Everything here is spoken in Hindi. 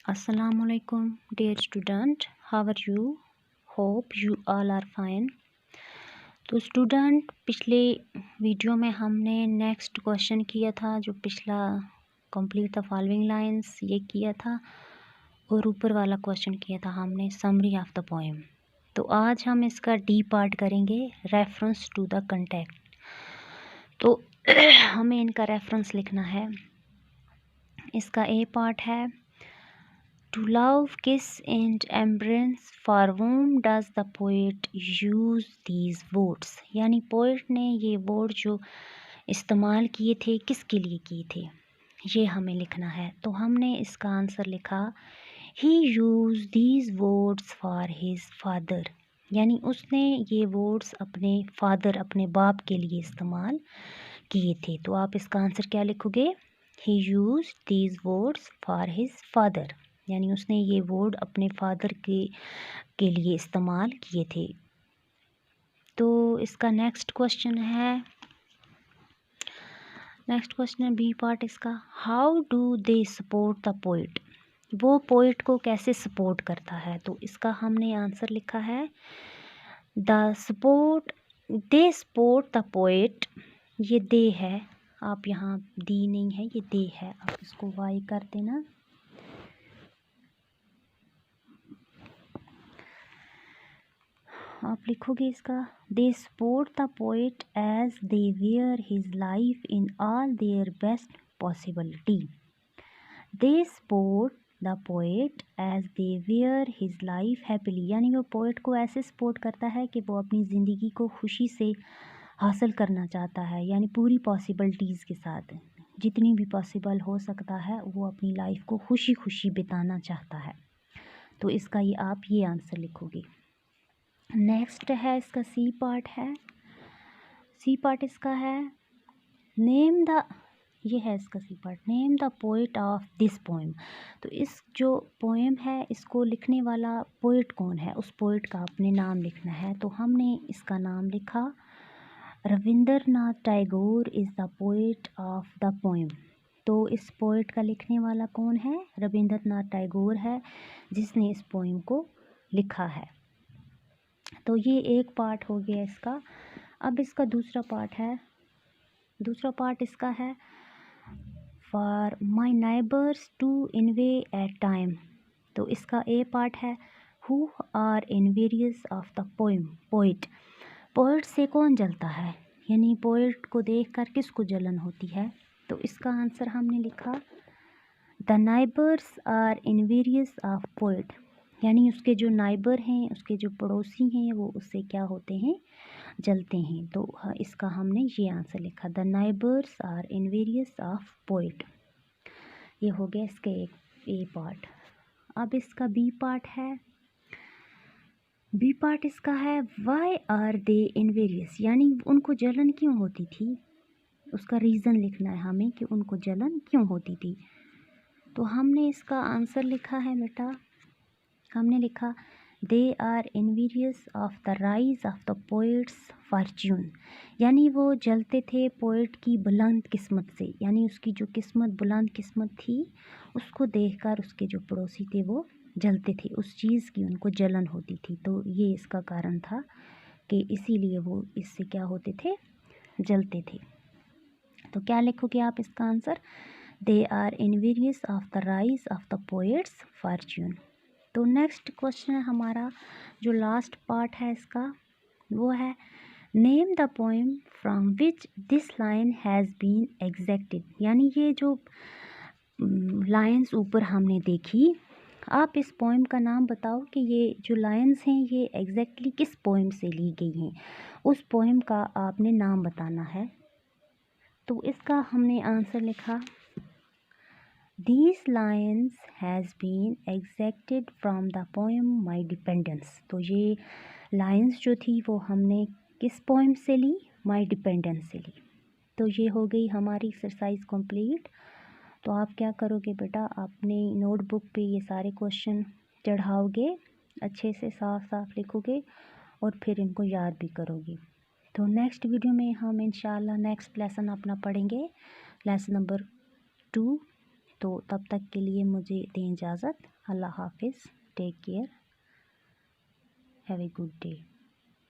Assalamualaikum dear student, how are you? Hope you all are fine. तो स्टूडेंट, पिछले वीडियो में हमने नेक्स्ट क्वेश्चन किया था, जो पिछला कंप्लीट द फॉलोइंग लाइंस ये किया था, और ऊपर वाला क्वेश्चन किया था हमने समरी ऑफ द पोएम। तो आज हम इसका डी पार्ट करेंगे, रेफरेंस टू द कंटेक्ट। तो हमें इनका रेफरेंस लिखना है। इसका ए पार्ट है To love, kiss and embrace, for whom does the poet use these words? यानी पोइट ने ये वर्ड जो इस्तेमाल किए थे किसके लिए किए थे, ये हमें लिखना है। तो हमने इसका आंसर लिखा He used these words for his father, यानी उसने ये वर्ड्स अपने फादर, अपने बाप के लिए इस्तेमाल किए थे। तो आप इसका आंसर क्या लिखोगे? He used these words for his father, यानी उसने ये वर्ड अपने फादर के लिए इस्तेमाल किए थे। तो इसका नेक्स्ट क्वेश्चन है बी पार्ट इसका, how do they support the poet? वो पोइट को कैसे सपोर्ट करता है? तो इसका हमने आंसर लिखा है दे सपोर्ट द पोइट। ये दे है, आप यहाँ दी नहीं है, ये दे है, आप इसको वाई कर देना। आप लिखोगे इसका they support the poet as they wear his life in all their best possibility. They support the poet as they wear his life happily, यानी वो पोइट को ऐसे सपोर्ट करता है कि वो अपनी ज़िंदगी को खुशी से हासिल करना चाहता है, यानी पूरी पॉसिबिलिटीज़ के साथ, जितनी भी पॉसिबल हो सकता है वो अपनी लाइफ को खुशी खुशी बिताना चाहता है। तो इसका ये आप ये आंसर लिखोगे। नेक्स्ट है इसका सी पार्ट है। सी पार्ट इसका है नेम द, ये है इसका C part, name the poet of this poem. तो इस जो पोएम है इसको लिखने वाला पोइट कौन है, उस पोइट का अपने नाम लिखना है। तो हमने इसका नाम लिखा Rabindranath Tagore is the poet of the poem. तो इस पोइट का लिखने वाला कौन है? रविंद्रनाथ टैगोर है, जिसने इस पोएम को लिखा है। तो ये एक पार्ट हो गया इसका। अब इसका दूसरा पार्ट है, दूसरा पार्ट इसका है for my neighbours to envy at time. तो इसका ए पार्ट है who are envious of the poem. Poet से कौन जलता है, यानी पोइट को देखकर किसको जलन होती है? तो इसका आंसर हमने लिखा the neighbours are envious of poet, यानी उसके जो नाइबर हैं, उसके जो पड़ोसी हैं, वो उससे क्या होते हैं? जलते हैं। तो इसका हमने ये आंसर लिखा the neighbours are envious of poet. ये हो गया इसका एक ए पार्ट। अब इसका बी पार्ट है। बी पार्ट इसका है वाई आर दे इनवेरियस, यानी उनको जलन क्यों होती थी, उसका रीज़न लिखना है हमें कि उनको जलन क्यों होती थी। तो हमने इसका आंसर लिखा है बेटा, हमने लिखा they are envious of the rise of the poet's fortune, यानी वो जलते थे पोइट की बुलंद किस्मत से, यानी उसकी जो किस्मत बुलंद किस्मत थी उसको देखकर उसके जो पड़ोसी थे वो जलते थे, उस चीज़ की उनको जलन होती थी। तो ये इसका कारण था कि इसीलिए वो इससे क्या होते थे? जलते थे। तो क्या लिखोगे आप इसका answer? They are envious of the rise of the poet's fortune. तो नेक्स्ट क्वेश्चन है हमारा, जो लास्ट पार्ट है इसका, वो है name the poem from which this line has been extracted, यानी ये जो लाइंस ऊपर हमने देखी, आप इस पोएम का नाम बताओ कि ये जो लाइंस हैं ये एग्जैक्टली किस पोएम से ली गई हैं, उस पोएम का आपने नाम बताना है। तो इसका हमने आंसर लिखा These lines has been extracted from the poem My Dependence। तो ये लाइंस जो थी वो हमने किस पोएम से ली? My Dependence से ली। तो ये हो गई हमारी एक्सरसाइज कंप्लीट। तो आप क्या करोगे बेटा, अपने नोटबुक पे ये सारे क्वेश्चन चढ़ाओगे, अच्छे से साफ साफ लिखोगे और फिर इनको याद भी करोगे। तो नेक्स्ट वीडियो में हम इंशाल्लाह नेक्स्ट लेसन अपना पढ़ेंगे, लेसन नंबर 2। तो तब तक के लिए मुझे दें इजाज़त। अल्लाह हाफिज़। Take care. Have a good day.